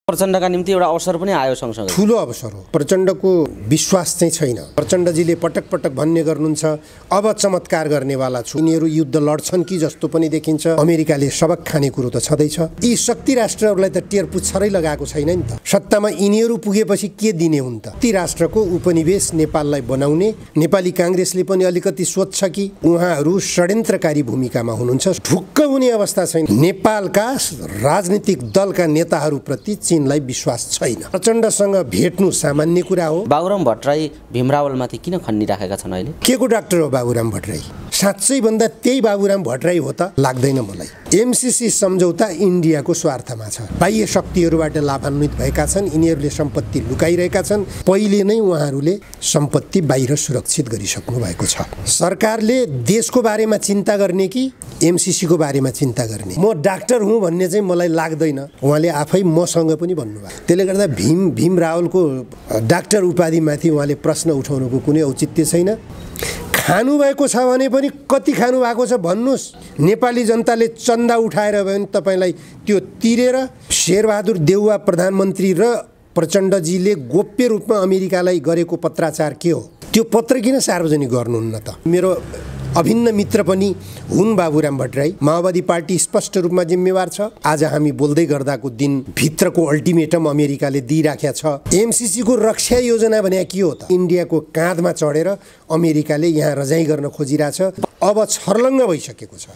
प्रचण्डका निम्ति एउटा अवसर पनि आयो सँगसँगै। ठुलो अवसर हो। प्रचण्डको विश्वास चाहिँ छैन। प्रचण्डजीले पटक पटक भन्ने गर्नुहुन्छ अब चमत्कार गर्नेवाला छु, यिनीहरू युद्ध लड्छन् कि जस्तो पनि देखिन्छ। अमेरिकाले सबक खाने कुरो त छँदैछ। यी शक्ति राष्ट्रहरूलाई त टेर पुच्छरै लगाएको छैन नि त। सत्तामा यिनीहरू पुगेपछि के दिने हुन् त? ती राष्ट्रको उपनिवेश नेपाललाई बनाउने नेपाली काङ्ग्रेसले पनि अलिकति सोध्छ कि उहाँहरू षड्यन्त्रकारी भूमिकामा हुनुहुन्छ। ढुक्क हुने अवस्था छैन। नेपालका राजनीतिक दलका नेताहरूप्रति चीनलाई विश्वास छैन। प्रचण्डसँग भेट्नु सामान्य कुरा हो। बाबुराम भट्टराई भीमरावलमाथि किन खन्निराखेका छन् अहिले? के को डाक्टर हो बाबुराम भट्टराई? साँच्चै भन्दा त्यही बाबुराम भट्टराई हो त? लाग्दैन मलाई। एमसीसी सम्झौता इन्डियाको स्वार्थमा छ। बाह्य शक्तिहरूबाट लाभान्वित भएका छन्। यिनीहरूले सम्पत्ति लुकाइरहेका छन्। पहिले नै उहाँहरूले सम्पत्ति बाहिर सुरक्षित गरिसक्नु भएको छ। सरकारले देशको बारेमा चिन्ता गर्ने कि एमसीसीको बारेमा चिन्ता गर्ने? म डाक्टर हुँ भन्ने चाहिँ मलाई लाग्दैन। उहाँले आफै मसँग पनि भन्नुभयो। त्यसले गर्दा भीम रावलको डाक्टर उपाधिमाथि उहाँले प्रश्न उठाउनुको कुनै औचित्य छैन। खानुभएको छ भने पनि कति खानुभएको छ भन्नुहोस्। नेपाली जनताले चन्दा उठाएर भयो भने तपाईँलाई त्यो तिरेर शेरबहादुर देउवा प्रधानमन्त्री र प्रचण्डजीले गोप्य रूपमा अमेरिकालाई गरेको पत्राचार के हो? त्यो पत्र किन सार्वजनिक गर्नुहुन्न त? मेरो अभिन्न मित्र पनि हुन् बाबुराम भट्टराई। माओवादी पार्टी स्पष्ट रूपमा जिम्मेवार छ। आज हामी बोल्दै गर्दाको दिन भित्रको अल्टिमेटम अमेरिकाले दिइराखेको छ। एमसीसीको रक्षा योजना भने के हो त? इन्डियाको काँधमा चढेर अमेरिकाले यहाँ रजाइ गर्न खोजिरहेछ। अब छर्लङ्ग भइसकेको छ।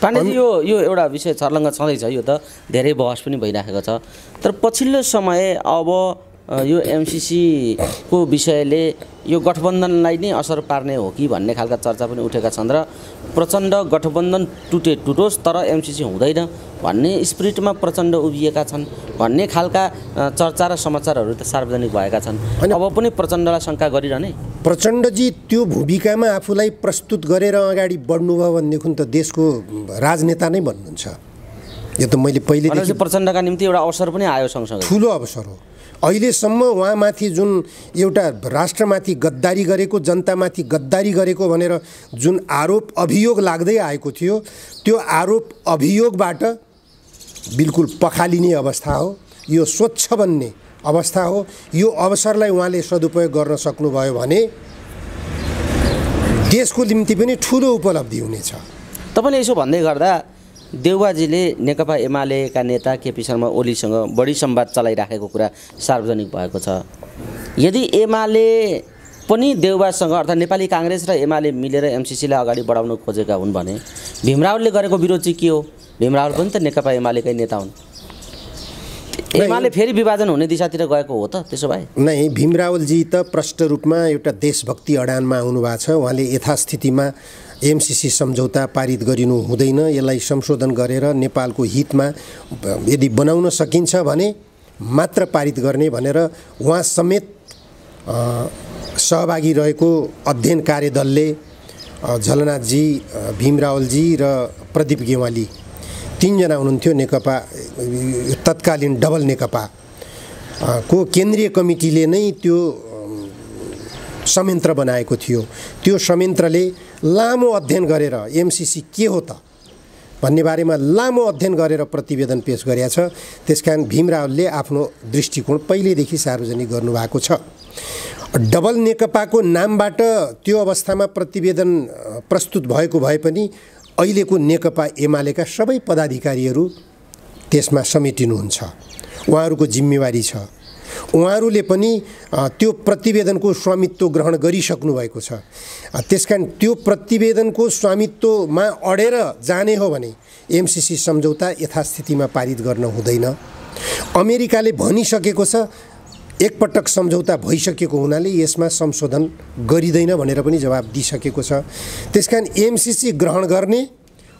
पाण्डेजी, यो एउटा विषय छर्लङ्ग छँदैछ। यो त धेरै बहस पनि भइराखेको छ। तर पछिल्लो समय अब यो एमसीसी को विषयले यो गठबन्धनलाई नै असर पार्ने हो कि भन्ने खालका चर्चा पनि उठेका छन् र प्रचण्ड गठबन्धन टुटोस् तर एमसीसी हुँदैन भन्ने स्पिरिटमा प्रचण्ड उभिएका छन् भन्ने खालका चर्चा र समाचारहरू त सार्वजनिक भएका छन्। अब पनि प्रचण्डलाई शङ्का गरिरहने? प्रचण्डजी त्यो भूमिकामा आफूलाई प्रस्तुत गरेर अगाडि बढ्नुभयो भनेदेखि त देशको राजनेता नै बन्नुहुन्छ। यो त मैले पहिलेदेखि प्रचण्डका निम्ति एउटा अवसर पनि आयो सँगसँगै। ठुलो अवसर हो। अहिलेसम्म उहाँमाथि जुन एउटा राष्ट्रमाथि गद्दारी गरेको, जनतामाथि गद्दारी गरेको भनेर जुन आरोप अभियोग लाग्दै आएको थियो, त्यो आरोप अभियोगबाट बिल्कुल पखालिने अवस्था हो। यो स्वच्छ बन्ने अवस्था हो। यो अवसरलाई उहाँले सदुपयोग गर्न सक्नुभयो भने देशको निम्ति पनि ठुलो उपलब्धि हुनेछ। तपाईँले यसो भन्दै गर्दा देउवाजीले नेकपा एमालेका नेता केपी शर्मा ओलीसँग बढी संवाद चलाइराखेको कुरा सार्वजनिक भएको छ। यदि एमाले पनि देउवासँग अर्थात् नेपाली काङ्ग्रेस र एमाले मिलेर एमसीसीलाई अगाडि बढाउन खोजेका हुन् भने भीमरावलले गरेको विरोध चाहिँ के हो? भीमरावल पनि त नेकपा एमालेकै नेता हुन्। एमाले फेरि विभाजन हुने दिशातिर गएको हो त? त्यसो भए नै भीमरावलजी त प्रष्ट रूपमा एउटा देशभक्ति अडानमा आउनुभएको छ। उहाँले यथास्थितिमा एमसीसी सम्झौता पारित गरिनु हुँदैन, यसलाई संशोधन गरेर नेपालको हितमा यदि बनाउन सकिन्छ भने मात्र पारित गर्ने भनेर उहाँ समेत सहभागी रहेको अध्ययन कार्यदलले झलनाथजी, भीमरावलजी र प्रदीप गेवाली तीनजना हुनुहुन्थ्यो। नेकपा तत्कालीन डबल नेकपा को केन्द्रीय कमिटीले नै त्यो संयन्त्र बनाएको थियो। त्यो संयन्त्रले लामो अध्ययन गरेर एमसीसी के हो त भन्ने बारेमा लामो अध्ययन गरेर प्रतिवेदन पेश गरेका छ। त्यसकारण भीमरावलले आफ्नो दृष्टिकोण पहिलेदेखि सार्वजनिक गर्नुभएको छ। डबल नेकपाको नामबाट त्यो अवस्थामा प्रतिवेदन प्रस्तुत भएको भए पनि अहिलेको नेकपा एमालेका सबै पदाधिकारीहरू त्यसमा समेटिनुहुन्छ। उहाँहरूको जिम्मेवारी छ। उहाँहरूले पनि त्यो प्रतिवेदनको स्वामित्व ग्रहण गरिसक्नु भएको छ। त्यसकारण त्यो प्रतिवेदनको स्वामित्वमा अडेर जाने हो भने एमसीसी सम्झौता यथास्थितिमा पारित गर्न हुँदैन। अमेरिकाले भनिसकेको छ एकपटक सम्झौता भइसकेको हुनाले यसमा संशोधन गरिँदैन भनेर पनि जवाब दिइसकेको छ। त्यसकारण एमसीसी ग्रहण गर्ने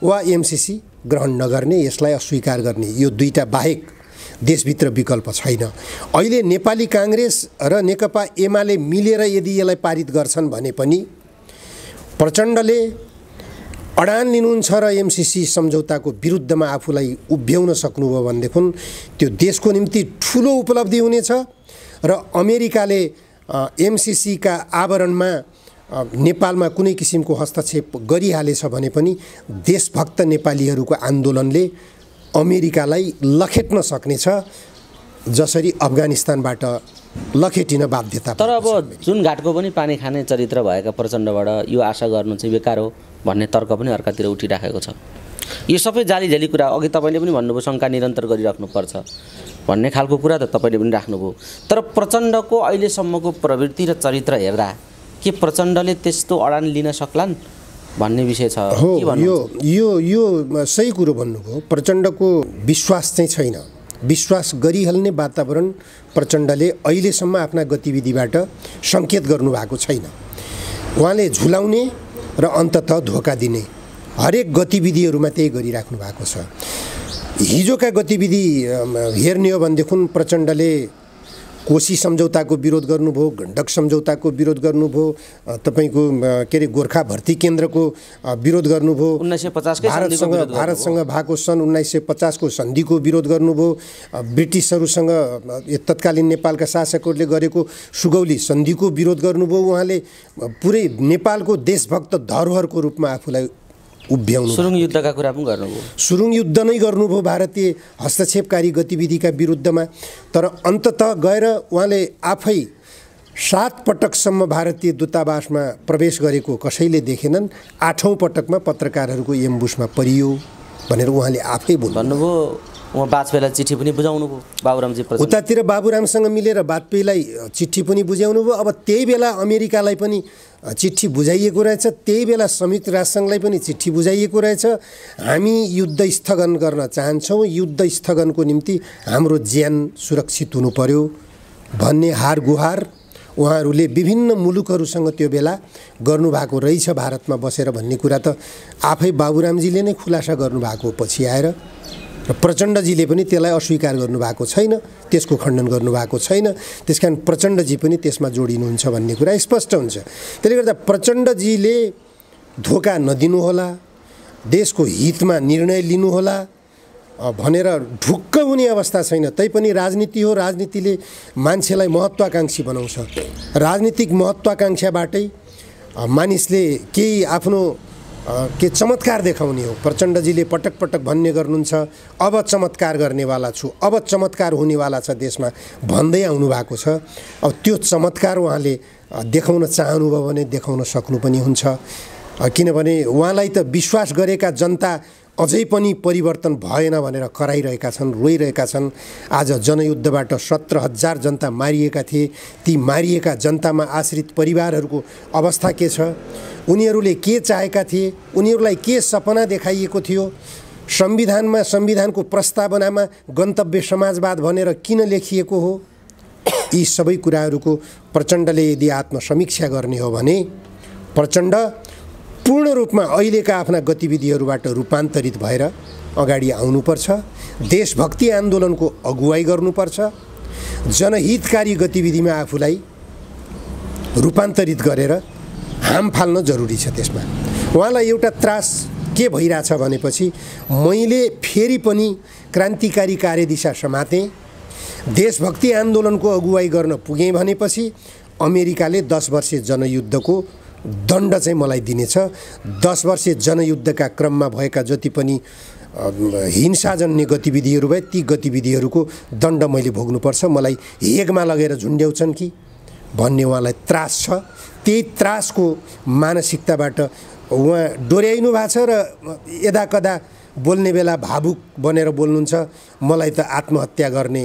वा एमसीसी ग्रहण नगर्ने, यसलाई अस्वीकार गर्ने, यो दुईटा बाहेक देशभित्र विकल्प छैन। अहिले नेपाली काङ्ग्रेस र नेकपा एमाले मिलेर यदि यसलाई पारित गर्छन् भने पनि प्रचण्डले अडान लिनुहुन्छ र एमसीसी सम्झौताको विरुद्धमा आफूलाई उभ्याउन सक्नुभयो भनेदेखि त्यो देशको निम्ति ठुलो उपलब्धि हुनेछ र अमेरिकाले एमसीसीका आवरणमा नेपालमा कुनै किसिमको हस्तक्षेप गरिहालेछ भने पनि देशभक्त नेपालीहरूको आन्दोलनले अमेरिकालाई लखेट्न सक्नेछ जसरी अफगानिस्तानबाट लखेटिन बाध्यता। तर अब जुन घाटको पनि पानी खाने चरित्र भएका प्रचण्डबाट यो आशा गर्नु चाहिँ बेकार हो भन्ने तर्क पनि अर्कातिर उठिराखेको छ। यो सबै जालीझेली कुरा अघि तपाईँले पनि भन्नुभयो, शङ्का निरन्तर गरिराख्नुपर्छ भन्ने खालको कुरा त तपाईँले पनि राख्नुभयो। तर प्रचण्डको अहिलेसम्मको प्रवृत्ति र चरित्र हेर्दा के प्रचण्डले त्यस्तो अडान लिन सक्लान् भन्ने विषय छ। हो, यो सही कुरो भन्नुभयो। प्रचण्डको विश्वास चाहिँ छैन, विश्वास गरिहाल्ने वातावरण प्रचण्डले अहिलेसम्म आफ्ना गतिविधिबाट सङ्केत गर्नुभएको छैन। उहाँले झुलाउने र अन्ततः धोका दिने हरेक गतिविधिहरूमा त्यही गरिराख्नु भएको छ। हिजोका गतिविधि हेर्ने हो भनेदेखि प्रचण्डले कोशी सम्झौताको विरोध गर्नुभयो, गण्डक सम्झौताको विरोध गर्नुभयो, तपाईँको के अरे गोर्खा भर्ती केन्द्रको विरोध गर्नुभयो, 1950 भारतसँग भएको सन् 1950 को सन्धिको विरोध गर्नुभयो, ब्रिटिसहरूसँग तत्कालीन नेपालका शासकहरूले गरेको सुगौली सन्धिको विरोध गर्नुभयो। उहाँले पुरै नेपालको देशभक्त धरोहरको रूपमा आफूलाई उभ्याउनु, सुरुङ युद्धका कुरा पनि गर्नुभयो, सुरुङ युद्ध नै गर्नुभयो भारतीय हस्तक्षेपकारी गतिविधिका विरुद्धमा। तर अन्ततः गएर उहाँले आफै 7 पटकसम्म भारतीय दूतावासमा प्रवेश गरेको कसैले देखेनन्। 8औं पटकमा पत्रकारहरूको एम्बुसमा परियो भनेर उहाँले आफै भन्नुभयो। उहाँ वाजपेयीलाई चिठी पनि बुझाउनु भयो, बाबुरामजी प्रचण्ड उतातिर बाबुरामसँग मिलेर वाजपेयीलाई चिठी पनि बुझाउनु भयो। अब त्यही बेला अमेरिकालाई पनि चिठी बुझाइएको रहेछ, त्यही बेला संयुक्त राष्ट्रसङ्घलाई पनि चिठी बुझाइएको रहेछ। हामी युद्ध स्थगन गर्न चाहन्छौँ, युद्ध स्थगनको निम्ति हाम्रो ज्यान सुरक्षित हुनु पर्यो भन्ने हार गुहार उहाँहरूले विभिन्न मुलुकहरूसँग त्यो बेला गर्नुभएको रहेछ भारतमा बसेर भन्ने कुरा त आफै बाबुरामजीले नै खुलासा गर्नुभएको पछि आएर। र प्रचण्डजीले पनि त्यसलाई अस्वीकार गर्नुभएको छैन, त्यसको खण्डन गर्नुभएको छैन। त्यसकारण प्रचण्डजी पनि त्यसमा जोडिनुहुन्छ भन्ने कुरा स्पष्ट हुन्छ। त्यसले गर्दा प्रचण्डजीले धोका नदिनुहोला, देशको हितमा निर्णय लिनुहोला भनेर ढुक्क हुने अवस्था छैन। तैपनि राजनीति हो, राजनीतिले मान्छेलाई महत्त्वाकांक्षी बनाउँछ। राजनीतिक महत्त्वाकांक्षाबाटै मानिसले केही आफ्नो के चमत्कार देखाउने हो। प्रचण्डजीले पटक पटक भन्ने गर्नुहुन्छ, अब चमत्कार गर्नेवाला छु, अब चमत्कार हुनेवाला छ देशमा भन्दै आउनु भएको छ। अब त्यो चमत्कार उहाँले देखाउन चाहनुभयो भने देखाउन सक्नु पनि हुन्छ। किनभने उहाँलाई त विश्वास गरेका जनता अझै पनि परिवर्तन भएन भनेर कराइरहेका छन्, रोइरहेका छन्। आज जनयुद्धबाट 17,000 जनता मारिएका थिए। ती मारिएका जनतामा आश्रित परिवारहरूको अवस्था के छ, उनीहरूले के चाहेका थिए, उनीहरूलाई के सपना देखाइएको थियो, संविधानमा संविधानको प्रस्तावनामा गन्तव्य समाजवाद भनेर किन लेखिएको हो, यी सबै कुराहरूको प्रचण्डले यदि आत्मसमीक्षा गर्ने हो भने प्रचण्ड पूर्ण रूपमा अहिलेका आफ्ना गतिविधिहरूबाट रूपान्तरित भएर अगाडि आउनुपर्छ। देशभक्ति आन्दोलनको अगुवाई गर्नुपर्छ। जनहितकारी गतिविधिमा आफूलाई रूपान्तरित गरेर हाम फाल्न जरुरी छ। त्यसमा उहाँलाई एउटा त्रास के भइरहेछ भनेपछि मैले फेरि पनि क्रान्तिकारी कार्यदिशा समातेँ, देशभक्ति आन्दोलनको अगुवाई गर्न पुगेँ भनेपछि अमेरिकाले 10 वर्षे जनयुद्धको दण्ड चाहिँ मलाई दिनेछ। 10 वर्षे जनयुद्धका क्रममा भएका जति पनि हिंसाजन्य गतिविधिहरू भए ती गतिविधिहरूको दण्ड मैले भोग्नुपर्छ। मलाई हेगमा लगेर झुन्ड्याउँछन् कि भन्ने उहाँलाई त्रास छ। त्यही त्रासको मानसिकताबाट उहाँ डोर्याइनु भएको छ र यदाकदा बोल्ने बेला भावुक बनेर बोल्नुहुन्छ। मलाई त आत्महत्या गर्ने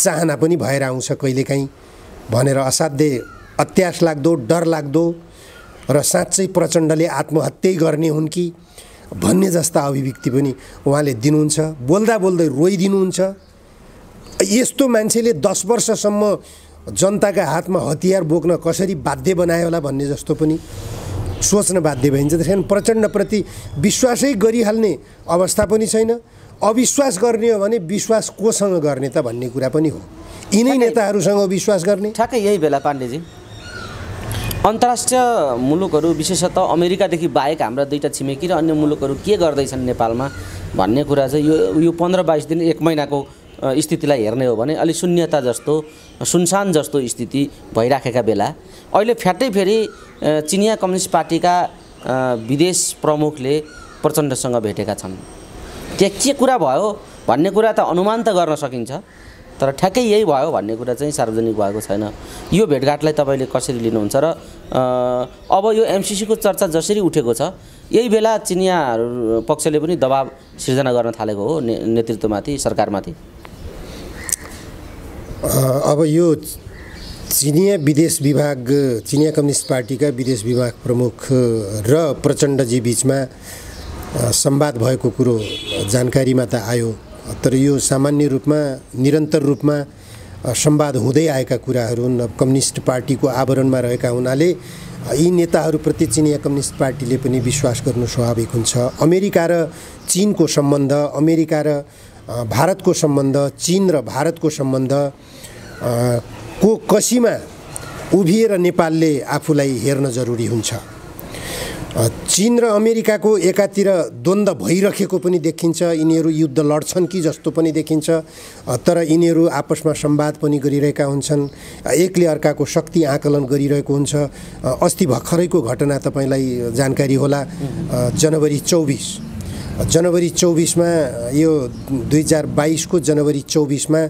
चाहना पनि भएर आउँछ कहिलेकाहीँ भनेर असाध्यै अत्यास लाग्दो, डर लाग्दो र साँच्चै प्रचण्डले आत्महत्या गर्ने हुन् कि भन्ने जस्ता अभिव्यक्ति पनि उहाँले दिनुहुन्छ। बोल्दा बोल्दै रोइदिनुहुन्छ। यस्तो मान्छेले 10 वर्षसम्म जनताका हातमा हतियार बोक्न कसरी बाध्य बनायो होला भन्ने जस्तो पनि सोच्न बाध्य भइन्छ। त्यसकारण प्रचण्डप्रति विश्वासै गरिहाल्ने अवस्था पनि छैन। अविश्वास गर्ने हो भने विश्वास कोसँग गर्ने त भन्ने कुरा पनि हो। यिनै नेताहरूसँग विश्वास गर्ने। ठ्याक्कै यही बेला पाण्डेजी अन्तर्राष्ट्रिय मुलुकहरू विशेषतः अमेरिकादेखि बाहेक हाम्रा 2टा छिमेकी र अन्य मुलुकहरू के गर्दैछन् नेपालमा भन्ने कुरा चाहिँ यो 15-22 दिन 1 महिनाको स्थितिलाई हेर्ने हो भने अलि शून्यता जस्तो, सुनसान जस्तो स्थिति भइराखेका बेला अहिले फ्याट्टै फेरि चिनिया कम्युनिस्ट पार्टीका विदेश प्रमुखले प्रचण्डसँग भेटेका छन्। त्यहाँ के कुरा भयो भन्ने कुरा त अनुमान त गर्न सकिन्छ, तर तर ठ्याक्कै यही भयो भन्ने कुरा चाहिँ सार्वजनिक भएको छैन। यो भेटघाटलाई तपाईँले कसरी लिनुहुन्छ र अब यो एमसीसीको चर्चा जसरी उठेको छ यही बेला चिनिया पक्षले पनि दबाब सिर्जना गर्न थालेको हो नेतृत्वमाथि, सरकारमाथि। अब यो चिनिया विदेश विभाग, चिनिया कम्युनिस्ट पार्टीका विदेश विभाग प्रमुख र प्रचण्डजी बिचमा संवाद भएको कुरो जानकारीमा त आयो, तर यो सामान्य रूपमा निरन्तर रूपमा संवाद हुँदै आएका कुराहरू हुन्। कम्युनिस्ट पार्टीको आवरणमा रहेका हुनाले यी नेताहरूप्रति चिनिया कम्युनिस्ट पार्टीले पनि विश्वास गर्नु स्वाभाविक हुन्छ। अमेरिका र चीनको सम्बन्ध, अमेरिका र भारतको सम्बन्ध, चीन र भारतको सम्बन्ध को कसीमा उभिएर नेपालले आफूलाई हेर्न जरुरी हुन्छ। चीन र अमेरिकाको एकातिर द्वन्द्व भइरहेको पनि देखिन्छ, यिनीहरू युद्ध लड्छन् कि जस्तो पनि देखिन्छ, तर यिनीहरू आपसमा संवाद पनि गरिरहेका हुन्छन्, एकले अर्काको शक्ति आकलन गरिरहेको हुन्छ। अस्ति भर्खरैको घटना तपाईलाई जानकारी होला, जनवरी 24 मा यो 2022 को जनवरी 24 मा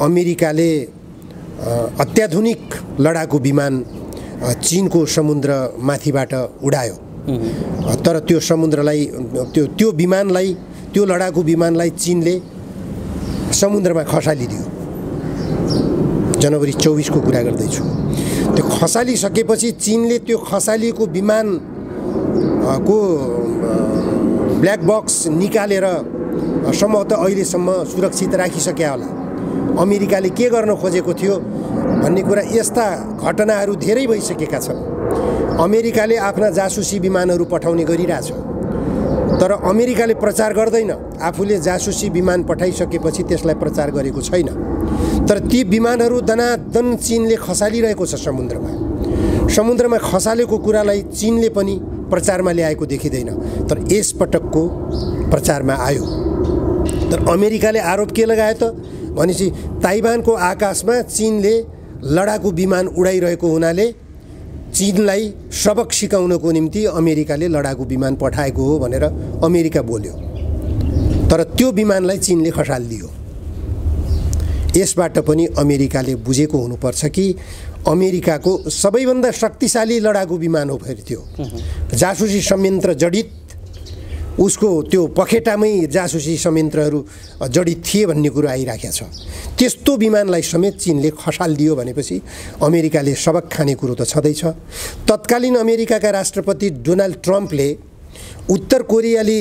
अमेरिकाले अत्याधुनिक लडाकु विमान चीनको समुद्र माथिबाट उडायो, तर त्यो समुद्रलाई त्यो विमानलाई, त्यो लडाकु विमानलाई चीनले समुद्रमा खसालिदियो। जनवरी 24 को कुरा गर्दैछु। त्यो खसालिसकेपछि चीनले त्यो खसालिएको विमान को ब्ल्याक बक्स निकालेर सम्भवतः अहिलेसम्म सुरक्षित राखिसक्या होला। अमेरिकाले के गर्न खोजेको थियो भन्ने कुरा, यस्ता घटनाहरू धेरै भइसकेका छन्। अमेरिकाले आफ्ना जासुसी विमानहरू पठाउने गरिरहेछ, तर अमेरिकाले प्रचार गर्दैन। आफूले जासुसी विमान पठाइसकेपछि त्यसलाई प्रचार गरेको छैन, तर ती विमानहरू दनादन चीनले खसालिरहेको छ समुद्रमा खसालेको कुरालाई चीनले पनि प्रचारमा ल्याएको देखिँदैन, तर यसपटकको प्रचारमा आयो। तर अमेरिकाले आरोप के लगायो त भनेपछि ताइवानको आकाशमा चीनले लडाकु विमान उडाइरहेको हुनाले चीनलाई सबक सिकाउनको निम्ति अमेरिकाले लडाकु विमान पठाएको हो भनेर अमेरिका बोल्यो, तर त्यो विमानलाई चीनले खसालिदियो। यसबाट पनि अमेरिकाले बुझेको हुनुपर्छ कि अमेरिकाको सबैभन्दा शक्तिशाली लडाकु विमान हो फेरि त्यो, जासुसी संयन्त्र जडित, उसको त्यो पखेटामै जासुसी संयन्त्रहरू जडित थिए भन्ने कुरो आइराखेको छ। त्यस्तो विमानलाई समेत चीनले खसालिदियो भनेपछि अमेरिकाले सबक खाने कुरो त छँदैछ। तत्कालीन अमेरिकाका राष्ट्रपति डोनाल्ड ट्रम्पले उत्तर कोरियाली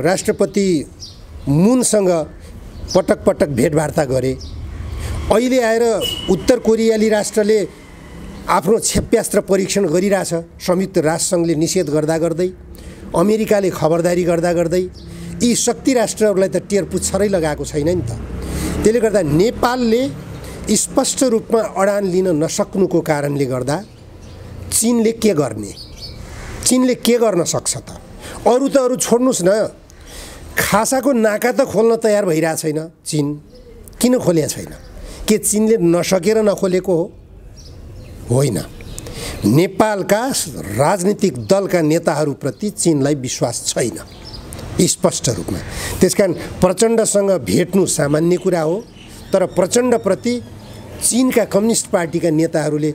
राष्ट्रपति मुनसँग पटक पटक भेटवार्ता गरे। अहिले आएर उत्तर कोरियाली राष्ट्रले आफ्नो क्षेप्यास्त्र परीक्षण गरिरहेछ, संयुक्त राष्ट्रसङ्घले निषेध गर्दा गर्दै, अमेरिकाले खबरदारी गर्दा गर्दै यी शक्ति राष्ट्रहरूलाई त टेर पुच्छरै लगाएको छैन नि त। त्यसले गर्दा नेपालले स्पष्ट रूपमा अडान लिन नसक्नुको कारणले गर्दा चीनले के गर्ने, चीनले के गर्न सक्छ त? अरू त अरू छोड्नुस् न, खासाको नाका त खोल्न तयार भइरहेको छैन चीन। किन खोलेको छैन? के चीनले नसकेर नखोलेको हो? होइन, नेपालका राजनीतिक दलका नेताहरूप्रति चीनलाई विश्वास छैन स्पष्ट रूपमा। त्यसकारण प्रचण्डसँग भेट्नु सामान्य कुरा हो, तर प्रचण्डप्रति चीनका कम्युनिस्ट पार्टीका नेताहरूले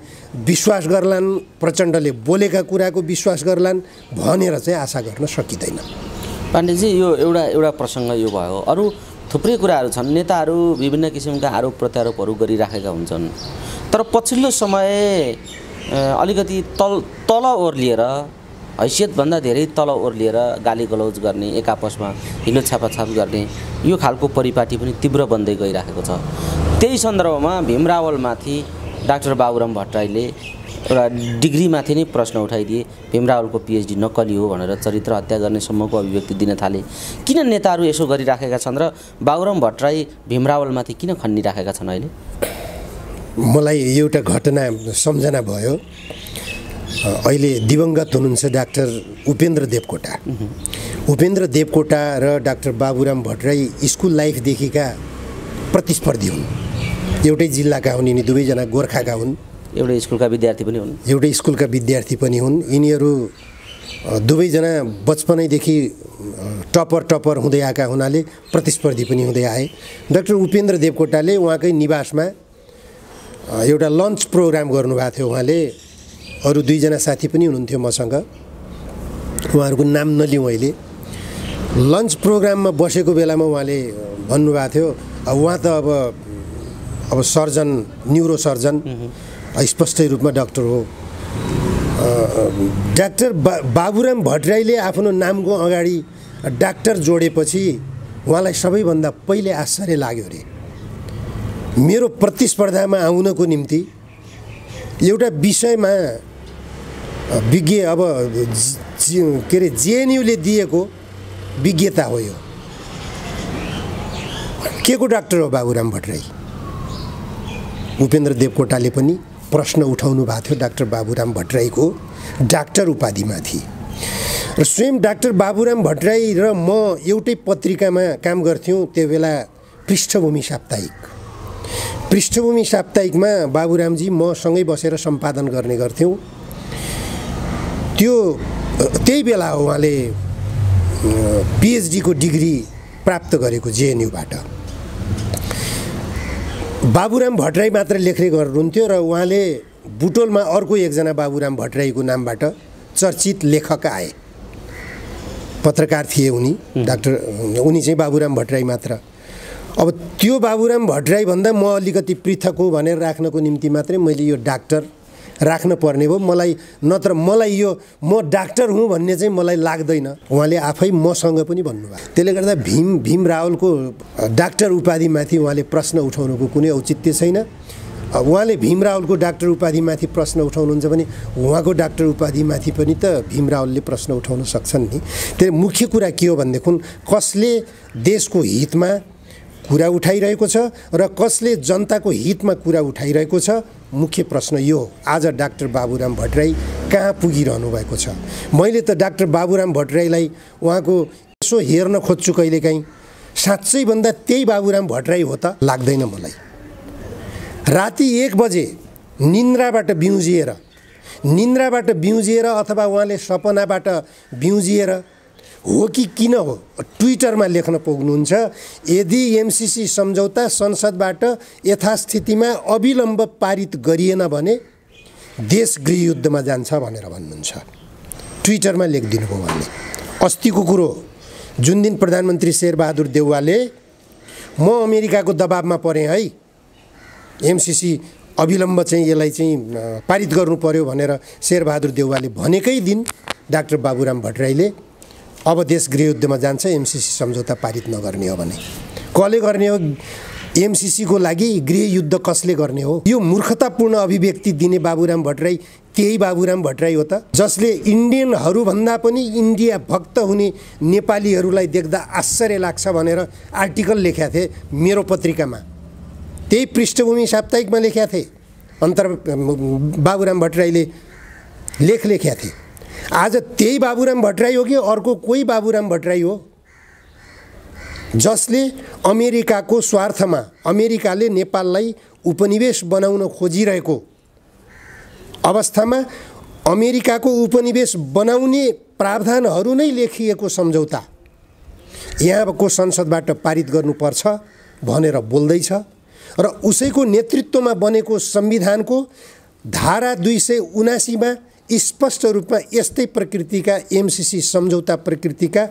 विश्वास गर्लान्, प्रचण्डले बोलेका कुराको विश्वास गर्लान् भनेर चाहिँ आशा गर्न सकिँदैन। पाण्डेजी, यो एउटा प्रसङ्ग यो भयो, अरू थुप्रै कुराहरू छन्। नेताहरू विभिन्न किसिमका आरोप प्रत्यारोपहरू गरिराखेका हुन्छन्, तर पछिल्लो समय अलिकति तल ओर्लिएर, हैसियतभन्दा धेरै तल ओर्लिएर गाली गलौज गर्ने, एक आपसमा हिलो छापाछाप गर्ने यो खालको परिपाटी पनि तीव्र बन्दै गइरहेको छ। त्यही सन्दर्भमा भीम रावलमाथि डाक्टर बाबुराम भट्टराईले एउटा डिग्रीमाथि नै प्रश्न उठाइदिए। भीम रावलको पिएचडी नक्कली हो भनेर चरित्र हत्या गर्ने सम्मको अभिव्यक्ति दिन थाले। किन नेताहरू यसो गरिराखेका छन् र बाबुराम भट्टराई भीम रावलमाथि किन खन्निराखेका छन्? अहिले मलाई एउटा घटना सम्झना भयो। अहिले दिवंगत हुनुहुन्छ डाक्टर उपेन्द्र देवकोटा। उपेन्द्र देवकोटा र डाक्टर बाबुराम भट्टराई स्कुल लाइफदेखिका प्रतिस्पर्धी हुन्। एउटै जिल्लाका हुन्, यिनी दुवैजना गोर्खाका हुन्, एउटै स्कुलका विद्यार्थी पनि हुन्। एउटै स्कुलका विद्यार्थी पनि हुन्। यिनीहरू दुवैजना बचपनैदेखि टपर हुँदै आएका हुनाले प्रतिस्पर्धी पनि हुँदै आए। डाक्टर उपेन्द्र देवकोटाले उहाँकै निवासमा एउटा लन्च प्रोग्राम गर्नुभएको थियो। उहाँले अरू दुईजना साथी पनि हुनुहुन्थ्यो मसँग, उहाँहरूको नाम नलिउँ अहिले। लन्च प्रोग्राममा बसेको बेलामा उहाँले भन्नुभएको थियो, उहाँ त अब सर्जन, न्युरो सर्जन, स्पष्ट रूपमा डाक्टर हो। डाक्टर बाबुराम भट्टराईले आफ्नो नामको अगाडि डाक्टर जोडेपछि उहाँलाई सबैभन्दा पहिले आश्चर्य लाग्यो अरे। मेरो प्रतिस्पर्धामा आउनको निम्ति एउटा विषयमा विज्ञ अब के अरे जेएनयूले दिएको विज्ञता हो यो। के को डाक्टर हो बाबुराम भट्टराई? उपेन्द्र देवकोटाले पनि प्रश्न उठाउनु भएको थियो डाक्टर बाबुराम भट्टराईको डाक्टर उपाधिमाथि। र स्वयं डाक्टर बाबुराम भट्टराई र म एउटै पत्रिकामा काम गर्थ्यौँ त्यो बेला, पृष्ठभूमि साप्ताहिक। पृष्ठभूमि साप्ताहिकमा बाबुरामजी मसँगै बसेर सम्पादन गर्ने गर्थ्यौँ। त्यही बेला हो उहाँले पिएचडीको डिग्री प्राप्त गरेको जेएनयूबाट। बाबुराम भट्टराई मात्र लेख्ने गर्नुहुन्थ्यो र उहाँले बुटोलमा अर्को एकजना बाबुराम भट्टराईको नामबाट चर्चित लेखक आए। पत्रकार थिए उनी, डाक्टर, उनी चाहिँ बाबुराम भट्टराई मात्र। अब त्यो बाबुराम भट्टराई भन्दा म अलिकति पृथक हो भनेर राख्नको निम्ति मात्रै मैले यो डाक्टर राख्न पर्ने भयो। मलाई नत्र मलाई यो म डाक्टर हुँ भन्ने चाहिँ मलाई लाग्दैन। उहाँले आफै मसँग पनि भन्नुभयो। त्यसले गर्दा भीम रावलको डाक्टर उपाधिमाथि उहाँले प्रश्न उठाउनुको कुनै औचित्य छैन। उहाँले भीम रावलको डाक्टर उपाधिमाथि प्रश्न उठाउनुहुन्छ भने उहाँको डाक्टर उपाधिमाथि पनि त भीम रावलले प्रश्न उठाउन सक्छन् नि। त्यो मुख्य कुरा के हो भनेदेखि कसले देशको हितमा कुरा उठाइरहेको छ र कसले जनताको हितमा कुरा उठाइरहेको छ, मुख्य प्रश्न यो हो। आज डाक्टर बाबुराम भट्टराई कहाँ पुगिरहनु भएको छ? मैले त डाक्टर बाबुराम भट्टराईलाई उहाँको यसो हेर्न खोज्छु कहिलेकाहीँ, साँच्चै भन्दा त्यही बाबुराम भट्टराई हो त लाग्दैन मलाई। राति 1 बजे निन्द्राबाट बिउजिएर अथवा उहाँले सपनाबाट बिउजिएर हो कि किन हो, ट्विटरमा लेख्न पुग्नुहुन्छ, यदि एमसीसी सम्झौता संसदबाट यथास्थितिमा अविलम्ब पारित गरिएन भने देश गृहयुद्धमा जान्छ भनेर भन्नुहुन्छ। ट्विटरमा लेखिदिनु भयो भने। अस्तिको कुरो, जुन दिन प्रधानमन्त्री शेरबहादुर देउवाले म अमेरिकाको दबाबमा परेँ है, एमसीसी अविलम्ब चाहिँ यसलाई चाहिँ पारित गर्नु पर्यो भनेर शेरबहादुर देउवाले भनेकै दिन डाक्टर बाबुराम भट्टराईले अब देश गृहयुद्धमा जान्छ एमसीसी सम्झौता पारित नगर्ने हो भने। कसले गर्ने हो एमसीसीको लागि? गृहयुद्ध कसले गर्ने हो? यो मूर्खतापूर्ण अभिव्यक्ति दिने बाबुराम भट्टराई त्यही बाबुराम भट्टराई हो त जसले इन्डियनहरूभन्दा पनि इन्डिया भक्त हुने नेपालीहरूलाई देख्दा आश्चर्य लाग्छ भनेर आर्टिकल लेखेका थिए मेरो पत्रिकामा। त्यही पृष्ठभूमि साप्ताहिकमा लेखेका थिए। बाबुराम भट्टराईले लेखेका थिए। आज त्यही बाबुराम भट्टराई हो कि अर्को कोही बाबुराम भट्टराई हो जसले अमेरिकाको स्वार्थमा, अमेरिकाले नेपाललाई उपनिवेश बनाउन खोजिरहेको अवस्थामा अमेरिकाको उपनिवेश बनाउने प्रावधानहरू नै लेखिएको सम्झौता यहाँको संसदबाट पारित गर्नुपर्छ भनेर बोल्दैछ र उसैको नेतृत्वमा बनेको संविधानको धारा 279 मा स्पष्ट रूपमा यस्तै प्रकृतिका एमसीसी सम्झौता प्रकृतिका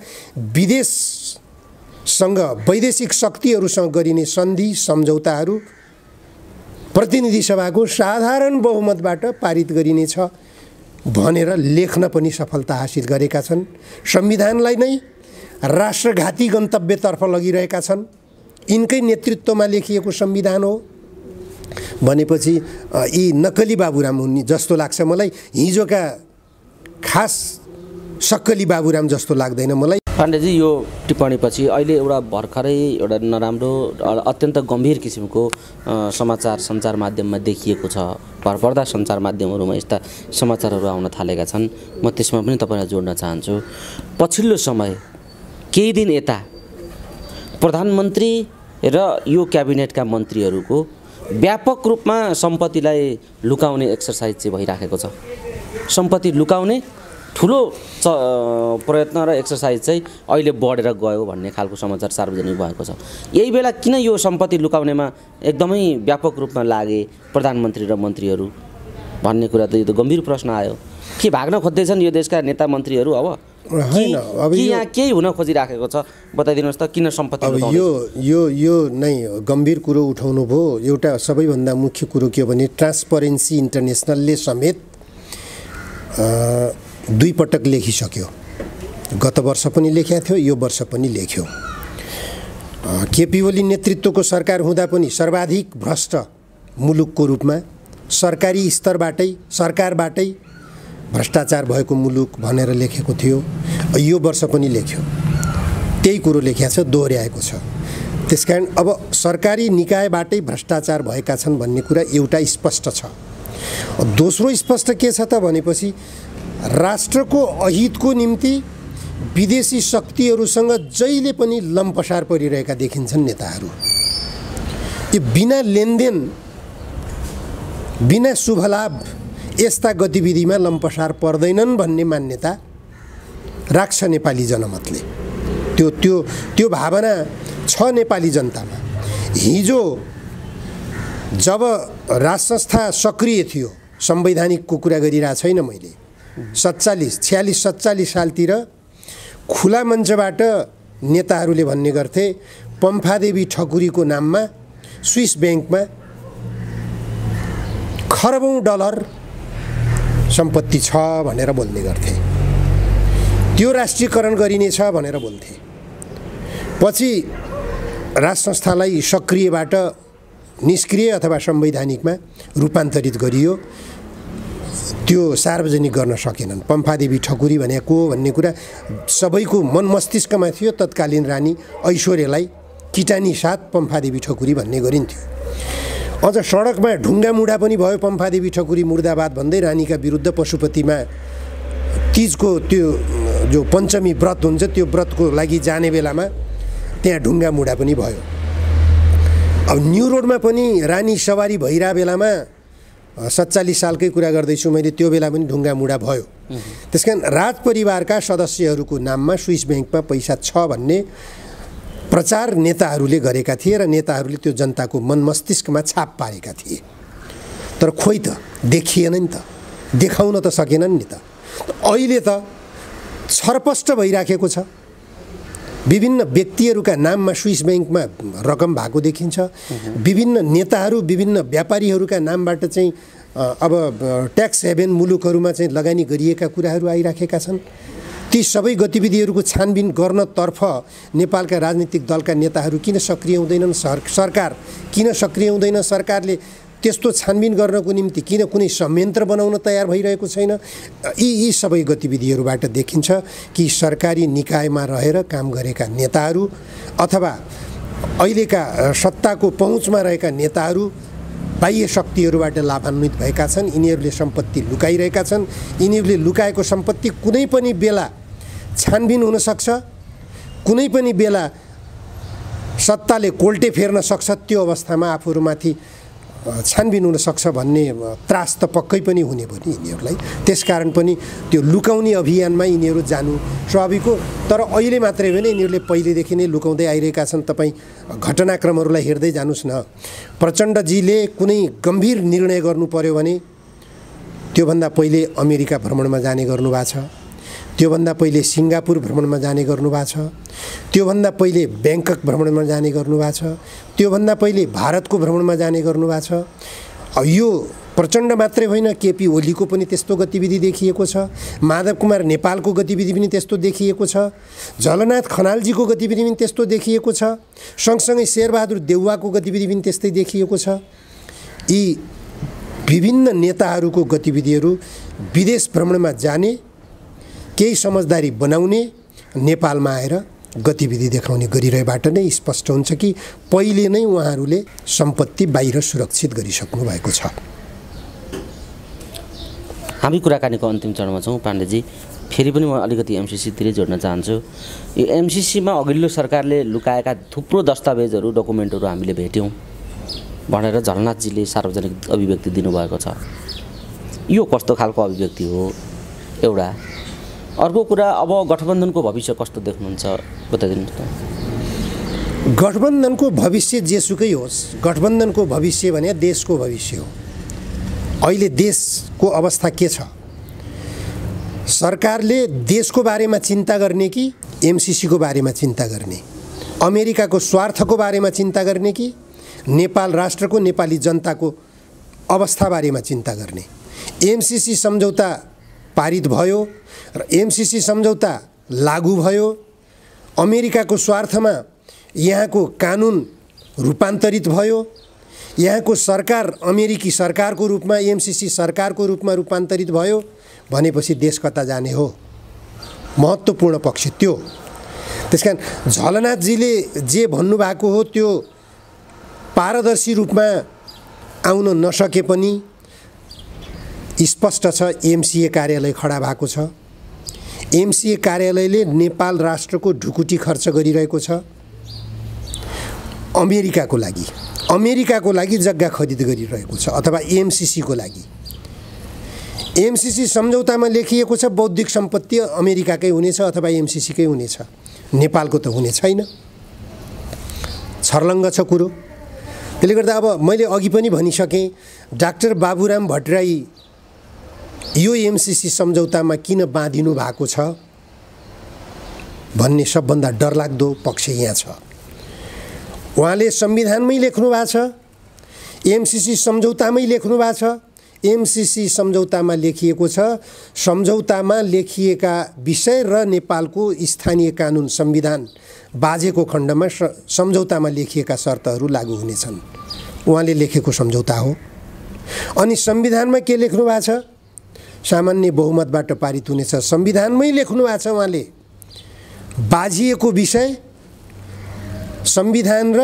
विदेशसँग, वैदेशिक शक्तिहरूसँग गरिने सन्धि सम्झौताहरू प्रतिनिधि सभाको साधारण बहुमतबाट पारित गरिनेछ भनेर लेख्न पनि सफलता हासिल गरेका छन्। संविधानलाई नै राष्ट्रघाती गन्तव्यतर्फ लगिरहेका छन्। यिनकै नेतृत्वमा लेखिएको संविधान हो भनेपछि यी नक्कली बाबुराम हुन् जस्तो लाग्छ मलाई। हिजोका खास सक्कली बाबुराम जस्तो लाग्दैन मलाई। पाण्डेजी, यो टिप्पणीपछि अहिले एउटा भर्खरै एउटा नराम्रो अत्यन्त गम्भीर किसिमको समाचार सञ्चार माध्यममा देखिएको छ। भरपर्दा सञ्चार माध्यमहरूमा यस्ता समाचारहरू आउन थालेका छन्। म त्यसमा पनि तपाईँलाई जोड्न चाहन्छु। पछिल्लो समय केही दिन यता प्रधानमन्त्री र यो क्याबिनेटका मन्त्रीहरूको व्यापक रूपमा सम्पत्तिलाई लुकाउने एक्सर्साइज चाहिँ भइराखेको छ। सम्पत्ति लुकाउने ठुलो प्रयत्न र एक्सर्साइज चाहिँ अहिले बढेर गयो भन्ने खालको समाचार सार्वजनिक भएको छ। यही बेला किन यो सम्पत्ति लुकाउनेमा एकदमै व्यापक रूपमा लागे प्रधानमन्त्री र मन्त्रीहरू भन्ने कुरा त यो त गम्भीर प्रश्न आयो। के भाग्न खोज्दैछन् यो देशका नेता मन्त्रीहरू अब होइन? अब यहाँ केही हुन खोजिराखेको छ बताइदिनुहोस् त, किन सम्पत्ति अब यो नै गम्भीर कुरो उठाउनु भयो। एउटा सबैभन्दा मुख्य कुरो के हो भने ट्रान्सपरेन्सी इन्टरनेसनलले समेत 2 पटक लेखिसक्यो। गत वर्ष पनि लेखेको थियो, यो वर्ष पनि लेख्यो। केपी ओली नेतृत्वको सरकार हुँदा पनि सर्वाधिक भ्रष्ट मुलुकको रूपमा सरकारी सरकारबाटै भ्रष्टाचार भएको मुलुक भनेर लेखेको थियो। यो वर्ष पनि लेख्यो, त्यही कुरो लेखेको छ, दोहोऱ्याएको छ। त्यसकारण अब सरकारी निकायबाटै भ्रष्टाचार भएका छन् भन्ने कुरा एउटा स्पष्ट छ। दोस्रो स्पष्ट के छ त भनेपछि राष्ट्रको अहितको निम्ति विदेशी शक्तिहरूसँग जहिले पनि लम्पसार परिरहेका देखिन्छन् नेताहरू। यो बिना लेनदेन, बिना शुभलाभ यस्ता गतिविधिमा लम्पसार पर्दैनन् भन्ने मान्यता राख्छ नेपाली जनमतले। त्यो भावना छ नेपाली जनतामा। हिजो जब राज संस्था सक्रिय थियो, संवैधानिकको कुरा गरिरहेको छैन मैले, 46 सालतिर खुला मञ्चबाट नेताहरूले भन्ने गर्थे पम्फादेवी ठकुरीको नाममा स्विस ब्याङ्कमा खरबौं डलर सम्पत्ति छ भनेर बोल्ने गर्थे। त्यो राष्ट्रियकरण गरिनेछ भनेर बोल्थे। पछि राज संस्थालाई सक्रियबाट निष्क्रिय अथवा संवैधानिकमा रूपान्तरित गरियो। त्यो सार्वजनिक गर्न सकेनन्। पम्फादेवी ठकुरी भनेको भन्ने कुरा सबैको मन मस्तिष्कमा थियो। तत्कालीन रानी ऐश्वर्यलाई किटानी साथ पम्फादेवी ठकुरी भन्ने गरिन्थ्यो। अझ सडकमा ढुङ्गा मुढा पनि भयो, पम्फादेवी ठकुरी मुर्दाबाद भन्दै रानीका विरुद्ध पशुपतिमा तीजको त्यो जो पञ्चमी व्रत हुन्छ त्यो व्रतको लागि जाने बेलामा त्यहाँ ढुङ्गा मुढा पनि भयो। अब न्यू रोडमा पनि रानी सवारी भइरहेको बेलामा 47 सालकै कुरा गर्दैछु मैले, त्यो बेला पनि ढुङ्गा मुढा भयो। त्यसकारण राज परिवारका सदस्यहरूको नाममा स्विस ब्याङ्कमा पैसा छ भन्ने प्रचार नेताहरूले गरेका थिए र नेताहरूले त्यो जनताको मन मस्तिष्कमा छाप पारेका थिए। तर खोइ त देखिएन नि त, देखाउन त सकेनन् नि त। अहिले त छरपष्ट भइराखेको छ। विभिन्न व्यक्तिहरूका नाममा स्विस ब्याङ्कमा रकम भएको देखिन्छ। विभिन्न नेताहरू, विभिन्न व्यापारीहरूका नामबाट चाहिँ अब ट्याक्स हेभेन मुलुकहरूमा चाहिँ लगानी गरिएका कुराहरू आइराखेका छन्। ती सबै गतिविधिहरूको छानबिन गर्नतर्फ नेपालका राजनीतिक दलका नेताहरू किन सक्रिय हुँदैनन्? सरकार किन सक्रिय हुँदैन? सरकारले त्यस्तो छानबिन गर्नको निम्ति किन कुनै संयन्त्र बनाउन तयार भइरहेको छैन? यी सबै गतिविधिहरूबाट देखिन्छ कि सरकारी निकायमा रहेर काम गरेका नेताहरू अथवा अहिलेका सत्ताको पहुँचमा रहेका नेताहरू बाह्य शक्तिहरूबाट लाभान्वित भएका छन्। यिनीहरूले सम्पत्ति लुकाइरहेका छन्। यिनीहरूले लुकाएको सम्पत्ति कुनै पनि बेला छानबिन हुन सक्छ, कुनै पनि बेला सत्ताले कोल्टे फेर्न सक्छ। त्यो अवस्थामा आफूहरूमाथि छानबिन हुन सक्छ भन्ने त्रास त पक्कै पनि हुने भयो नि यिनीहरूलाई। त्यसकारण पनि त्यो लुकाउने अभियानमा यिनीहरू जानु स्वाभाविक हो। तर अहिले मात्रै होइन, यिनीहरूले पहिलेदेखि नै लुकाउँदै आइरहेका छन्। तपाईँ घटनाक्रमहरूलाई हेर्दै जानुस् न। प्रचण्डजीले कुनै गम्भीर निर्णय गर्नु पर्यो भने त्योभन्दा पहिले अमेरिका भ्रमणमा जाने गर्नुभएको छ, त्योभन्दा पहिले सिङ्गापुर भ्रमणमा जाने गर्नुभएको छ, त्योभन्दा पहिले ब्याङ्कक भ्रमणमा जाने गर्नुभएको छ, त्योभन्दा पहिले भारतको भ्रमणमा जाने गर्नुभएको छ। अब यो प्रचण्ड मात्रै होइन, केपी ओलीको पनि त्यस्तो गतिविधि देखिएको छ। माधव कुमार नेपालको गतिविधि पनि त्यस्तो देखिएको छ। झलनाथ खनालजीको गतिविधि पनि त्यस्तो देखिएको छ। सँगसँगै शेरबहादुर देउवाको गतिविधि पनि त्यस्तै देखिएको छ। यी विभिन्न नेताहरूको गतिविधिहरू विदेश भ्रमणमा जाने, केही समझदारी बनाउने, नेपालमा आएर गतिविधि देखाउने गरिरहेबाट नै स्पष्ट हुन्छ कि पहिले नै उहाँहरूले सम्पत्ति बाहिर सुरक्षित गरिसक्नु भएको छ। हामी कुराकानीको अन्तिम चरणमा छौँ पाण्डेजी। फेरि पनि म अलिकति एमसीसीतिरै जोड्न चाहन्छु। यो एमसीसीमा अघिल्लो सरकारले लुकाएका थुप्रो दस्तावेजहरू, डकुमेन्टहरू हामीले भेट्यौँ भनेर झलनाथजीले सार्वजनिक अभिव्यक्ति दिनुभएको छ। यो कस्तो खालको अभिव्यक्ति हो? एउटा अर्को कुरा अब गठबन्धनको भविष्य कस्तो देख्नुहुन्छ बताइदिनुहोस् त। गठबन्धनको भविष्य जेसुकै होस्, गठबन्धनको भविष्य भने देशको भविष्य हो। अहिले देशको अवस्था के छ? सरकारले देशको बारेमा चिन्ता गर्ने कि एमसीसीको बारेमा चिन्ता गर्ने, अमेरिकाको स्वार्थको बारेमा चिन्ता गर्ने कि नेपाल राष्ट्रको नेपाली जनताको अवस्था बारेमा चिन्ता गर्ने? एमसीसी सम्झौता पारित भयो र एमसीसी सम्झौता लागू भयो, अमेरिकाको स्वार्थमा यहाँको कानुन रूपान्तरित भयो, यहाँको सरकार अमेरिकी सरकारको रूपमा एमसीसी सरकारको रूपमा रूपान्तरित भयो भनेपछि देश कता जाने हो? महत्त्वपूर्ण पक्ष त्यो। त्यसकारण झलनाथजीले जे भन्नुभएको हो त्यो पारदर्शी रूपमा आउन नसके पनि स्पष्ट छ। एमसीए कार्यालय खडा भएको छ। एमसीए कार्यालयले नेपाल राष्ट्रको ढुकुटी खर्च गरिरहेको छ अमेरिकाको लागि जग्गा खरिद गरिरहेको छ अथवा एमसीसीको लागि। एमसीसी सम्झौतामा लेखिएको छ बौद्धिक सम्पत्ति अमेरिकाकै हुनेछ अथवा एमसीसीकै हुनेछ, नेपालको त हुने छैन। छर्लङ्ग छ कुरो। त्यसले गर्दा अब मैले अघि पनि भनिसकेँ, डाक्टर बाबुराम भट्टराई यो एमसीसी सम्झौतामा किन बाँधिनु भएको छ भन्ने सबभन्दा डरलाग्दो पक्ष यहाँ छ। उहाँले संविधानमै लेख्नु भएको छ, एमसीसी सम्झौतामै लेख्नु भएको छ। एमसीसी सम्झौतामा लेखिएको छ, सम्झौतामा लेखिएका विषय र नेपालको स्थानीय कानुन संविधान बाजेको खण्डमा सम्झौतामा लेखिएका शर्तहरू लागू हुनेछन्। उहाँले लेखेको सम्झौता हो। अनि संविधानमा के लेख्नु भएको छ? सामान्य बहुमतबाट पारित हुनेछ। संविधानमै लेख्नु भएको छ उहाँले बाजिएको विषय संविधान र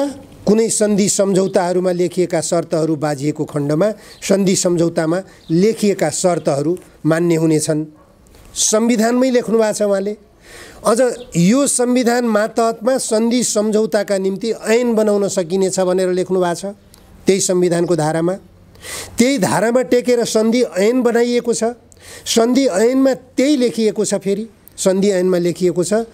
कुनै सन्धि सम्झौताहरूमा लेखिएका शर्तहरू बाजिएको खण्डमा सन्धि सम्झौतामा लेखिएका शर्तहरू मान्य हुनेछन्। संविधानमै लेख्नु भएको छ उहाँले। अझ यो संविधान मातहतमा सन्धि सम्झौताका निम्ति ऐन बनाउन सकिनेछ भनेर लेख्नु भएको छ। त्यही संविधानको धारामा, त्यही धारामा टेकेर सन्धि ऐन बनाइएको छ। सन्धि ऐनमा त्यही लेखिएको छ। फेरि सन्धि ऐनमा लेखिएको छ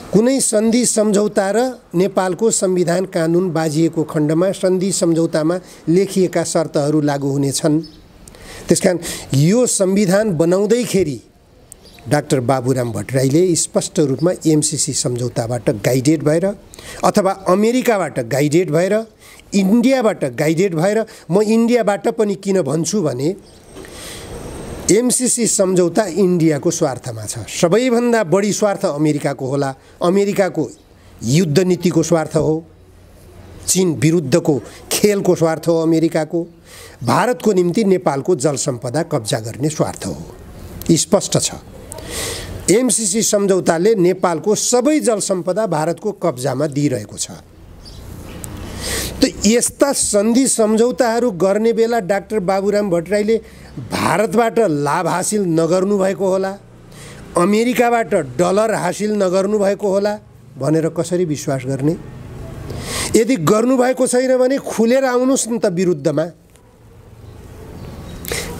कुनै सन्धि सम्झौता र नेपालको संविधान कानुन बाजिएको खण्डमा सन्धि सम्झौतामा लेखिएका शर्तहरू लागू हुनेछन्। त्यसकारण यो संविधान बनाउँदैखेरि डाक्टर बाबुराम भट्टराईले स्पष्ट रूपमा एमसीसी सम्झौताबाट गाइडेड भएर अथवा अमेरिकाबाट गाइडेड भएर इन्डियाबाट गाइडेड भएर, म इन्डियाबाट पनि किन भन्छु भने एमसीसी सम्झौता इन्डियाको स्वार्थमा छ। सबैभन्दा बढी स्वार्थ अमेरिकाको होला। अमेरिकाको युद्ध नीतिको स्वार्थ हो, चीन विरुद्धको खेलको स्वार्थ हो अमेरिकाको। भारतको निम्ति नेपालको जल सम्पदा कब्जा गर्ने स्वार्थ हो। स्पष्ट छ। एमसीसी सम्झौताले नेपालको सबै जल सम्पदा भारतको कब्जामा दिइरहेको छ। त यस्ता सन्धि सम्झौताहरू गर्ने बेला डाक्टर बाबुराम भट्टराईले भारतबाट लाभ हासिल नगर्नु भएको होला, अमेरिकाबाट डलर हासिल नगर्नु भएको होला भनेर कसरी विश्वास गर्ने? यदि गर्नुभएको छैन भने खुलेर आउनुहोस् न त विरुद्धमा।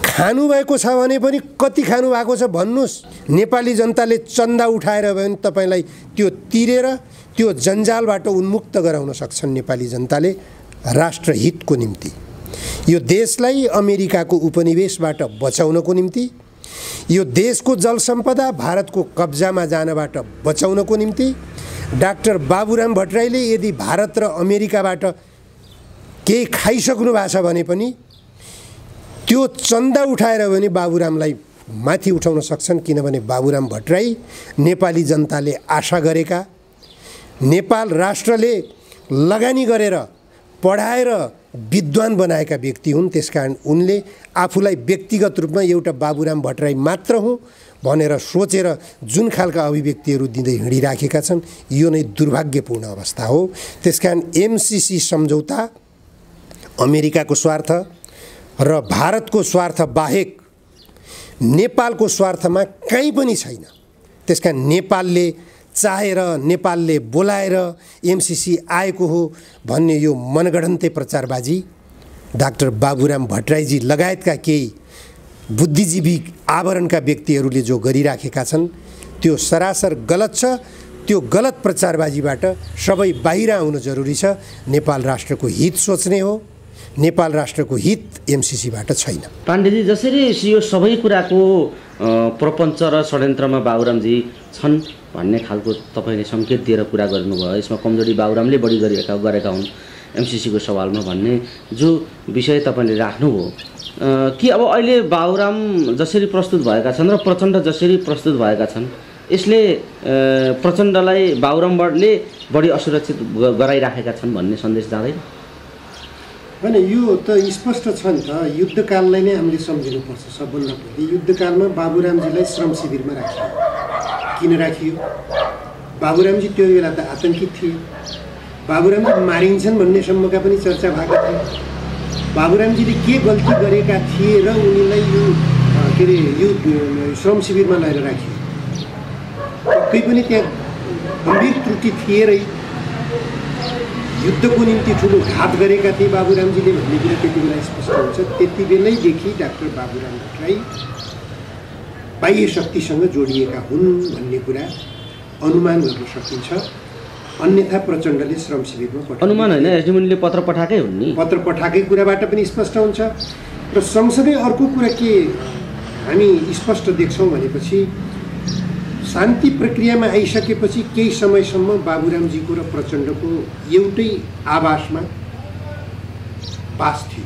खानुभएको छ भने पनि कति खानुभएको छ भन्नुहोस्। नेपाली जनताले चन्दा उठाएर भने तपाईँलाई त्यो तिरेर त्यो जन्जालबाट उन्मुक्त गराउन सक्छन् नेपाली जनताले राष्ट्रहितको निम्ति। यो देशलाई अमेरिकाको उपनिवेशबाट बचाउनको निम्ति, यो देशको जल सम्पदा भारतको कब्जामा जानबाट बचाउनको निम्ति डाक्टर बाबुराम भट्टराईले यदि भारत र अमेरिकाबाट केही खाइसक्नु भएको छ भने पनि त्यो चन्दा उठाएर पनि बाबुरामलाई माथि उठाउन सक्छन्। किनभने बाबुराम भट्टराई नेपाली जनताले आशा गरेका, नेपाल राष्ट्रले लगानी गरेर पढाएर विद्वान बनाएका व्यक्ति हुन्। त्यसकारण उनले आफूलाई व्यक्तिगत रूपमा एउटा बाबुराम भट्टराई मात्र हुँ भनेर सोचेर जुन खालका अभिव्यक्तिहरू दिँदै हिँडिराखेका छन् यो नै दुर्भाग्यपूर्ण अवस्था हो। त्यसकारण एमसीसी सम्झौता अमेरिकाको स्वार्थ र भारतको स्वार्थ बाहेक नेपालको स्वार्थमा कहीँ पनि छैन। त्यसकारण नेपालले चाहेर, नेपालले बोलाएर एमसीसी आएको हो भन्ने यो मनगढन्ते प्रचारबाजी डाक्टर बाबुराम भट्टराईजी लगायतका केही बुद्धिजीवी आवरणका व्यक्तिहरूले जो गरिराखेका छन् त्यो सरासर गलत छ। त्यो गलत प्रचारबाजीबाट सबै बाहिर आउन जरुरी छ। नेपाल राष्ट्रको हित सोच्ने हो, नेपाल राष्ट्रको हित एमसीसीबाट छैन। पाण्डेजी, जसरी यो सबै कुराको प्रपञ्च र षड्यन्त्रमा बाबुरामजी छन् भन्ने खालको तपाईँले सङ्केत दिएर कुरा गर्नुभयो, यसमा कमजोरी बाबुरामले बढी गरेका हुन् एमसीसीको सवालमा भन्ने जो विषय तपाईँले राख्नुभयो, कि अब अहिले बाबुराम जसरी प्रस्तुत भएका छन् र प्रचण्ड जसरी प्रस्तुत भएका छन्, यसले प्रचण्डलाई बाबुरामले बढी असुरक्षित गराइराखेका छन् भन्ने सन्देश जाँदैन? होइन, यो त स्पष्ट छ नि त। युद्धकाललाई नै हामीले सम्झिनुपर्छ। सबभन्दा पहिले युद्धकालमा बाबुरामजीलाई श्रम शिविरमा राखियो। किन राखियो? बाबुरामजी त्यो बेला त आतङ्कित थिए। बाबुरामजी मारिन्छन् भन्नेसम्मका पनि चर्चा भएका थिए। बाबुरामजीले के गल्ती गरेका थिए र उनीलाई यो के अरे यो श्रम शिविरमा लगेर राखियो? पक्कै पनि त्यहाँ गम्भीर त्रुटि थिएरै, युद्धको निम्ति ठुलो घात गरेका थिए बाबुरामजीले भन्ने कुरा त्यति बेला स्पष्ट हुन्छ। त्यति बेलैदेखि डाक्टर बाबुराम भट्टराई बाह्य शक्तिसँग जोडिएका हुन् भन्ने कुरा अनुमान गर्न सकिन्छ। अन्यथा प्रचण्डले श्रम शिविरमा पठाए। अनुमान होइन, एसडिएमले पत्र पठाएकै हुन् नि। पत्र पठाएकै कुराबाट पनि स्पष्ट हुन्छ। र सँगसँगै अर्को कुरा के हामी स्पष्ट देख्छौँ भनेपछि, शान्ति प्रक्रियामा आइसकेपछि केही समयसम्म बाबुरामजीको र प्रचण्डको एउटै आवासमा बास थियो,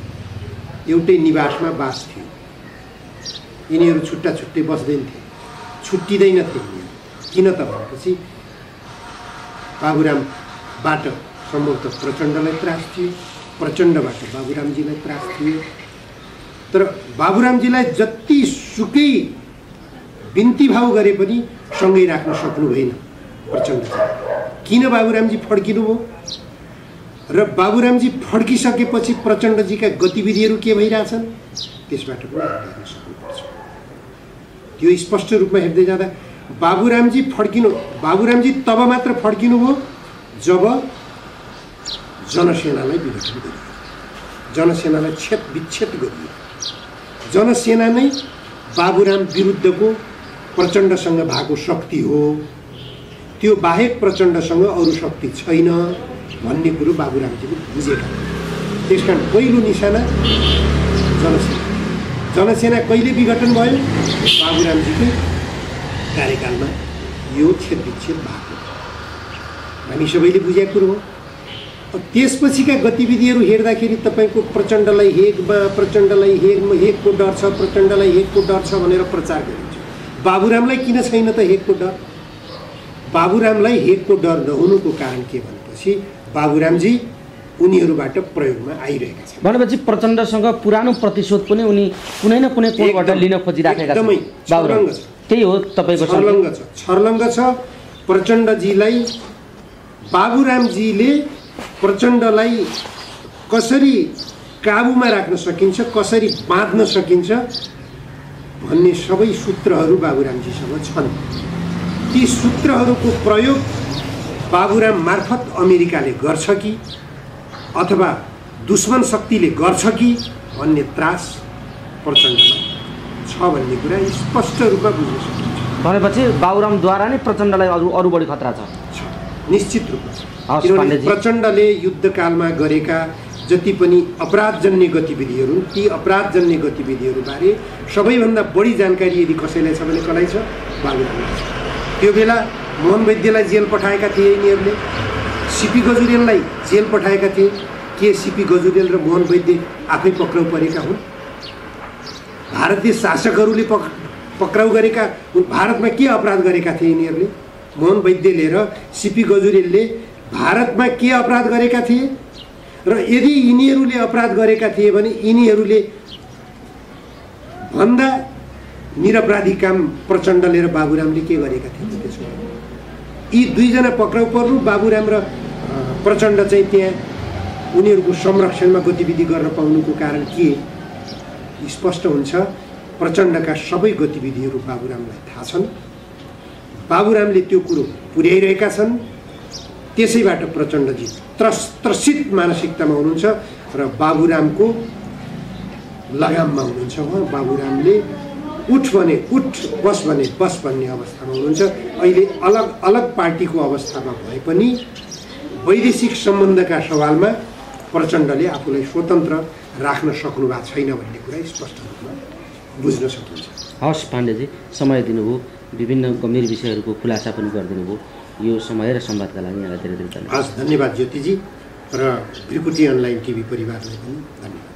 एउटै निवासमा बास थियो। यिनीहरू छुट्टा छुट्टै बस्दैनथे, छुट्टिँदैनथे। किन त भनेपछि बाबुरामबाट सम्भवतः प्रचण्डलाई त्रास थियो, प्रचण्डबाट बाबुरामजीलाई त्रास थियो। तर बाबुरामजीलाई जति सुकै बिन्ती भाव गरे पनि सँगै राख्न सक्नु भएन प्रचण्डजी। किन बाबुरामजी फड्किनुभयो र बाबुरामजी फड्किसकेपछि प्रचण्डजीका गतिविधिहरू के भइरहेछन् त्यसबाट पनि हेर्न सक्नुपर्छ। त्यो स्पष्ट रूपमा हेर्दै जाँदा बाबुरामजी तब मात्र फड्किनुभयो जब जनसेनालाई विघटन गरियो, जनसेनालाई विच्छेद गरियो। जनसेना नै बाबुराम विरुद्धको प्रचण्डसँग भएको शक्ति हो। त्यो बाहेक प्रचण्डसँग अरू शक्ति छैन भन्ने कुरो बाबुरामजीले बुझेका। त्यसकारण पहिलो निशाना जनसेना। जनसेना कहिले विघटन भयो? बाबुरामजीकै कार्यकालमा यो छेदविच्छेद भएको हामी सबैले बुझेको कुरो हो। त्यसपछिका गतिविधिहरू हेर्दाखेरि तपाईँको प्रचण्डलाई हेगको डर छ, प्रचण्डलाई हेगको डर छ भनेर प्रचार गरिन्छ। बाबुरामलाई किन छैन त हेगको डर? बाबुरामलाई हेगको डर नहुनुको कारण के भनेपछि बाबुरामजी उनीहरूबाट प्रयोगमा आइरहेका छन्। भनेपछि प्रचण्डसँग पुरानो प्रतिशोध पनि उनी कुनै न कुनै कोणबाट लिन खोजिराखेका छन्। बाबुराम त्यही हो तपाईँको छर्लङ्ग छ। प्रचण्डजीलाई बाबुरामजीले प्रचण्डलाई कसरी काबुमा राख्न सकिन्छ, कसरी बाँध्न सकिन्छ भन्ने सबै सूत्रहरू बाबुरामजीसँग छन्। ती सूत्रहरूको प्रयोग बाबुराम मार्फत अमेरिकाले गर्छ कि अथवा दुश्मन शक्तिले गर्छ कि भन्ने त्रास प्रचण्डमा छ भन्ने कुरा स्पष्ट रूपमा बुझ्न सकिन्छ। भनेपछि बाबुरामद्वारा नै प्रचण्डलाई अरू बढी खतरा छ? निश्चित रूपमा। किनभने प्रचण्डले युद्धकालमा गरेका जति पनि अपराधजन्य गतिविधिहरू, ती अपराधजन्य गतिविधिहरूबारे सबैभन्दा बढी जानकारी यदि कसैलाई छ भने कसलाई छ? बाबुरामलाई छ। त्यो बेला मोहन वैद्यलाई जेल पठाएका थिए यिनीहरूले, सिपी गजुरेललाई जेल पठाएका थिए। के सिपी गजुरेल र मोहन वैद्य आफै पक्राउ परेका हुन्? भारतीय शासकहरूले पक्राउ गरेका भारतमा के अपराध गरेका थिए यिनीहरूले? मोहन वैद्यले र सिपी गजुरेलले भारतमा के अपराध गरेका थिए? र यदि यिनीहरूले अपराध गरेका थिए भने यिनीहरूले भन्दा निरपराधी काम प्रचण्डले र बाबुरामले के गरेका थिए? त्यसो यी दुईजना पक्राउ पर्नु, बाबुराम र प्रचण्ड चाहिँ त्यहाँ उनीहरूको संरक्षणमा गतिविधि गर्न पाउनुको कारण के स्पष्ट हुन्छ। प्रचण्डका सबै गतिविधिहरू बाबुरामलाई थाहा छन्। बाबुरामले त्यो कुरो पुर्याइरहेका छन्। त्यसैबाट प्रचण्डजी त्रसित मानसिकतामा हुनुहुन्छ र बाबुरामको लगाममा हुनुहुन्छ। उहाँ बाबुरामले उठ भने उठ, बस भने बस भन्ने अवस्थामा हुनुहुन्छ। अहिले अलग अलग पार्टीको अवस्थामा भए पनि वैदेशिक सम्बन्धका सवालमा प्रचण्डले आफूलाई स्वतन्त्र राख्न सक्नु भएको छैन भन्ने कुरा स्पष्ट रूपमा बुझ्न सकिन्छ। हवस् पाण्डेजी, समय दिनुभयो, विभिन्न गम्भीर विषयहरूको खुलासा पनि गरिदिनु भयो। यो समय र संवादका लागि यहाँलाई धेरै धेरै धन्यवाद। हस्, धन्यवाद ज्योतिजी र भ्रिकुटी अनलाइन टिभी परिवारलाई पनि धन्यवाद।